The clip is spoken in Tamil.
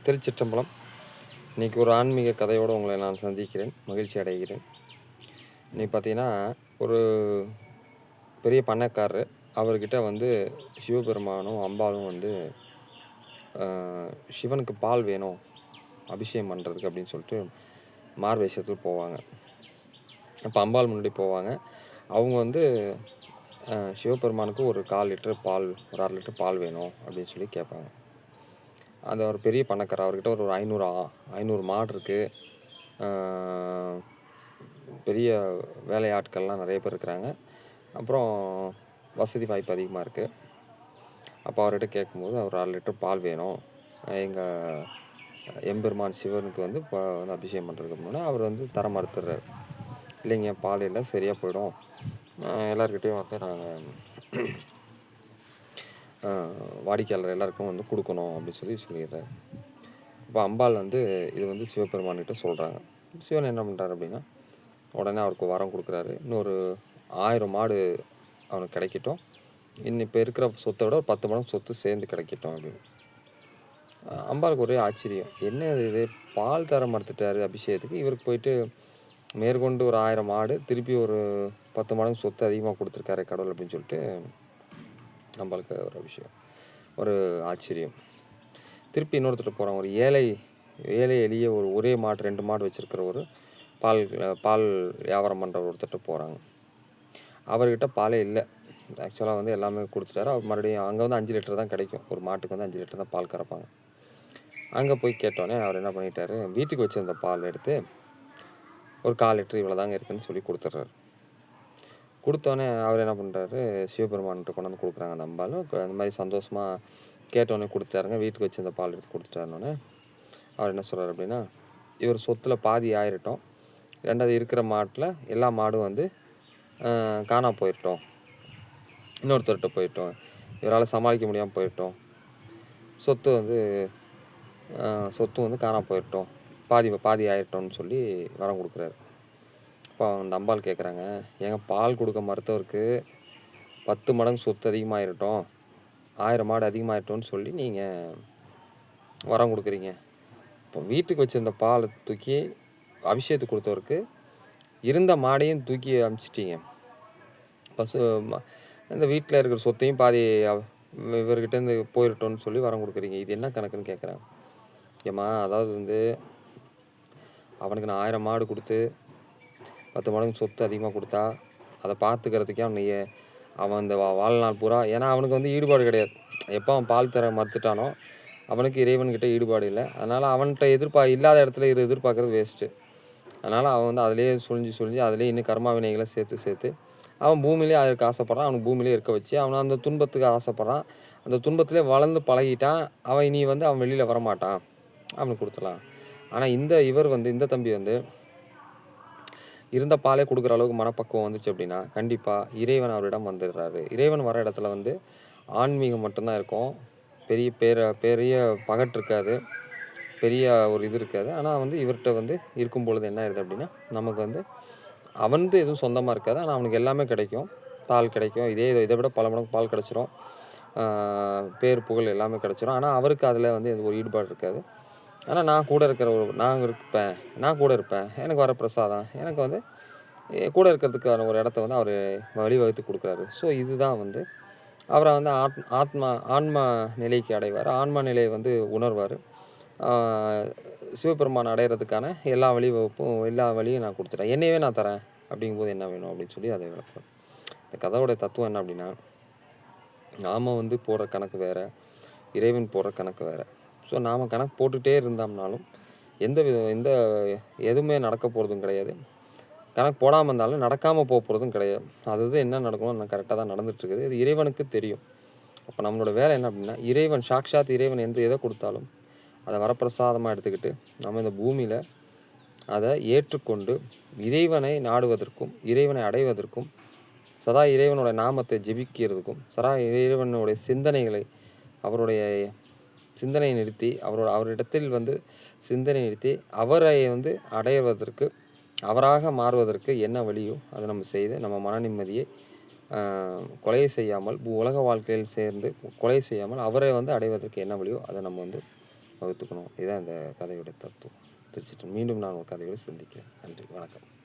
திருச்சிற்றம்பலம். இன்றைக்கி ஒரு ஆன்மீக கதையோடு உங்களை நான் சந்திக்கிறேன், மகிழ்ச்சி அடைகிறேன். இன்றைக்கி பார்த்தீங்கன்னா, ஒரு பெரிய பண்ணைக்காரரு, அவர்கிட்ட வந்து சிவபெருமானும் அம்பாளும் வந்து சிவனுக்கு பால் வேணும் அபிஷேகம் பண்ணுறதுக்கு அப்படின்னு சொல்லிட்டு மார்வேஷத்தில் போவாங்க. அப்போ அம்பாள் முன்னாடி போவாங்க. அவங்க வந்து சிவபெருமானுக்கு ஒரு 1/4 லிட்டர் பால், ஒரு 1/2 லிட்டர் பால் வேணும் அப்படின்னு சொல்லி கேட்பாங்க. அந்த ஒரு பெரிய பண்ணைக்காரர், அவர்கிட்ட ஒரு 500 மாடு இருக்குது, பெரிய வேலையாட்கள்லாம் நிறைய பேர் இருக்கிறாங்க, அப்புறம் வசதி வாய்ப்பு அதிகமாக இருக்குது. அப்போ அவர்கிட்ட கேட்கும்போது அவர் 1/2 லிட்டர் பால் வேணும், எங்கள் எம்பெருமான் சிவனுக்கு வந்து அபிஷேகம் பண்ணுறதுக்கு முன்னாடி அவர் வந்து தர மறுத்துடுறாரு. இல்லைங்க, பால் இல்லை, சரியாக போயிடும், எல்லாருக்கிட்டையும் வந்து நாங்கள் வாடிக்கையாளர் எல்லாருக்கும் வந்து கொடுக்கணும் அப்படின்னு சொல்லிடுறாரு. இப்போ அம்பாள் வந்து இது வந்து சிவபெருமான்கிட்ட சொல்கிறாங்க. சிவன் என்ன பண்ணுறாரு அப்படின்னா, உடனே அவருக்கு வரம் கொடுக்குறாரு, இன்னொரு 1000 மாடு அவனுக்கு கிடைக்கட்டும், இன்னும் இப்போ இருக்கிற சொத்தை விட 10 மடங்கு சொத்து சேர்ந்து கிடைக்கட்டும் அப்படின்னு. அம்பாளுக்கு ஒரே ஆச்சரியம், என்ன இது பால் தர மறுத்துட்டாரு அபிஷேகத்துக்கு, இவருக்கு போயிட்டு மேற்கொண்டு ஒரு 1000 மாடு, திருப்பி ஒரு 10 மடங்கு சொத்து அதிகமாக கொடுத்துருக்காரு கடவுள் அப்படின்னு சொல்லிட்டு நம்மளுக்கு ஒரு விஷயம், ஒரு ஆச்சரியம். திருப்பி இன்னொருத்தர் போகிறாங்க, ஒரு ஏழை எளிய ஒரே மாடு 2 மாடு வச்சுருக்கிற ஒரு பால் வியாபாரம் பண்ணுற ஒருத்தர் போகிறாங்க. அவர்கிட்ட பாலே இல்லை, ஆக்சுவலாக வந்து எல்லாமே கொடுத்துட்டாரு. அவர் மறுபடியும் அங்கே வந்து 5 லிட்டர் தான் கிடைக்கும், ஒரு மாட்டுக்கு வந்து 5 லிட்டர் தான் பால் கறப்பாங்க. அங்கே போய் கேட்டோன்னே அவர் என்ன பண்ணிட்டாரு, வீட்டுக்கு வச்சுருந்த பால் எடுத்து ஒரு 1/4 லிட்டர் இவ்வளோ தாங்க இருக்குதுன்னு சொல்லி கொடுத்துட்றாரு. கொடுத்தோன்னே அவர் என்ன பண்ணுறாரு, சிவபெருமான்கிட்ட கொண்டு வந்து கொடுக்குறாங்க. அந்த அம்பாலும் அந்த மாதிரி சந்தோஷமாக கேட்டோன்னே கொடுத்துட்டாருங்க, வீட்டுக்கு வச்சு அந்த பால் எடுத்து கொடுத்துட்டாருனோடனே அவர் என்ன சொல்கிறார் அப்படின்னா, இவர் சொத்தில் பாதி ஆயிரட்டும், 2வது இருக்கிற மாட்டில் எல்லா மாடும் வந்து காணா போயிட்டோம், இன்னொருத்தர்கிட்ட போயிட்டோம், இவரால் சமாளிக்க முடியாமல் போயிட்டோம், சொத்து வந்து காணா போயிட்டோம், பாதி ஆயிட்டோம்னு சொல்லி வரம் கொடுக்குறாரு. இப்போ அந்த அம்பாள் கேட்குறாங்க, ஏங்க பால் கொடுக்க மறுத்தவருக்கு 10 மடங்கு சொத்து அதிகமாகிடட்டும், 1000 மாடு அதிகமாகிட்டோன்னு சொல்லி நீங்கள் வரம் கொடுக்குறீங்க, இப்போ வீட்டுக்கு வச்சுருந்த பாலை தூக்கி அபிஷேகத்துக்கு கொடுத்தவருக்கு இருந்த மாடையும் தூக்கி அனுப்பிச்சிட்டிங்க, இந்த வீட்டில் இருக்கிற சொத்தையும் பாதி இவர்கிட்டேருந்து போயிடட்டோன்னு சொல்லி வரம் கொடுக்குறீங்க, இது என்ன கணக்குன்னு கேட்குறாங்க. ஏம்மா, அதாவது வந்து அவனுக்கு நான் 1000 மாடு கொடுத்து 10 மடங்கு சொத்து அதிகமாக கொடுத்தா அதை பார்த்துக்கிறதுக்கே அவன் அந்த வாழ்நாள் பூரா, ஏன்னா அவனுக்கு வந்து ஈடுபாடு கிடையாது, எப்போ அவன் பால் தர மறுத்துட்டானோ அவனுக்கு இறைவன்கிட்ட ஈடுபாடு இல்லை, அதனால் அவன்கிட்ட இல்லாத இடத்துல எதிர்பார்க்குறது வேஸ்ட்டு. அதனால் அவன் வந்து அதிலே சுழிஞ்சு அதிலே இன்னும் கர்மா வினைகளை சேர்த்து அவன் பூமியிலே அதற்கு ஆசைப்பட்றான், அவனுக்கு பூமியிலே இருக்க வச்சு அவனை அந்த துன்பத்துக்கு ஆசைப்பட்றான், அந்த துன்பத்திலே வளர்ந்து பழகிட்டான், அவன் வெளியில் வரமாட்டான், அவனுக்கு கொடுத்துடலாம். ஆனால் இந்த தம்பி வந்து இருந்த பாலே கொடுக்குற அளவுக்கு மனப்பக்குவம் வந்துச்சு அப்படின்னா கண்டிப்பாக இறைவன் அவரிடம் வந்துடுறாரு. இறைவன் வர இடத்துல வந்து ஆன்மீகம் மட்டும்தான் இருக்கும், பெரிய பகட்டு இருக்காது, பெரிய ஒரு இது இருக்காது. ஆனால் வந்து இவர்கிட்ட வந்து இருக்கும் பொழுது என்ன ஆயிடுது அப்படின்னா, நமக்கு வந்து அவனுக்கு எதுவும் சொந்தமாக இருக்காது, ஆனால் அவனுக்கு எல்லாமே கிடைக்கும், பால் கிடைக்கும், இதை விட பல மடங்கு பால் கிடச்சிரும், பேர் புகழ் எல்லாமே கிடச்சிரும். ஆனால் அவருக்கு அதில் வந்து ஒரு ஈடுபாடு இருக்காது. ஆனால் நான் கூட இருப்பேன், எனக்கு வர பிரசாதம், எனக்கு வந்து கூட இருக்கிறதுக்கான ஒரு இடத்த வந்து அவர் வழிவகுத்து கொடுக்குறாரு. ஸோ இதுதான் வந்து அவரை வந்து ஆன்மா நிலைக்கு அடைவார், ஆன்மா நிலையை வந்து உணர்வார், சிவபெருமான் அடைகிறதுக்கான எல்லா வழியும் நான் கொடுத்துட்டேன், என்னையவே நான் தரேன், அப்படிங்கும்போது என்ன வேணும் அப்படின்னு சொல்லி அதை விளக்குறேன். இந்த கதையோடைய தத்துவம் என்ன அப்படின்னா, நாம் வந்து போடுற கணக்கு வேறு, இறைவன் போடுற கணக்கு வேறு. ஸோ நாம் கணக்கு போட்டுகிட்டே இருந்தோம்னாலும் எதுவுமே நடக்க போகிறதும் கிடையாது, கணக்கு போடாமல் இருந்தாலும் நடக்காமல் போகிறதும் கிடையாது. அதுதான் என்ன நடக்கணும் கரெக்டாக தான் நடந்துகிட்ருக்குது, இது இறைவனுக்கு தெரியும். அப்போ நம்மளோட வேலை என்ன அப்படின்னா, சாக்ஷாத் இறைவன் என்று எதை கொடுத்தாலும் அதை வரப்பிரசாதமாக எடுத்துக்கிட்டு நம்ம இந்த பூமியில் அதை ஏற்றுக்கொண்டு இறைவனை நாடுவதற்கும் இறைவனை அடைவதற்கும் சதா இறைவனுடைய நாமத்தை ஜெபிக்கிறதுக்கும் சதா இறைவனுடைய சிந்தனைகளை அவருடைய சிந்தனையை நிறுத்தி அவரிடத்தில் வந்து சிந்தனை நிறுத்தி அவரை வந்து அடைவதற்கு, அவராக மாறுவதற்கு என்ன வழியோ அதை நம்ம செய்து நம்ம மன நிம்மதியை கொலை செய்யாமல், உலக வாழ்க்கையில் சேர்ந்து கொலை செய்யாமல் அவரை வந்து அடைவதற்கு என்ன வழியோ அதை நம்ம வந்து வகுத்துக்கணும். இதுதான் இந்த கதையோட தத்துவம். மீண்டும் நான் ஒரு கதையோடு சந்திக்கிறேன். நன்றி, வணக்கம்.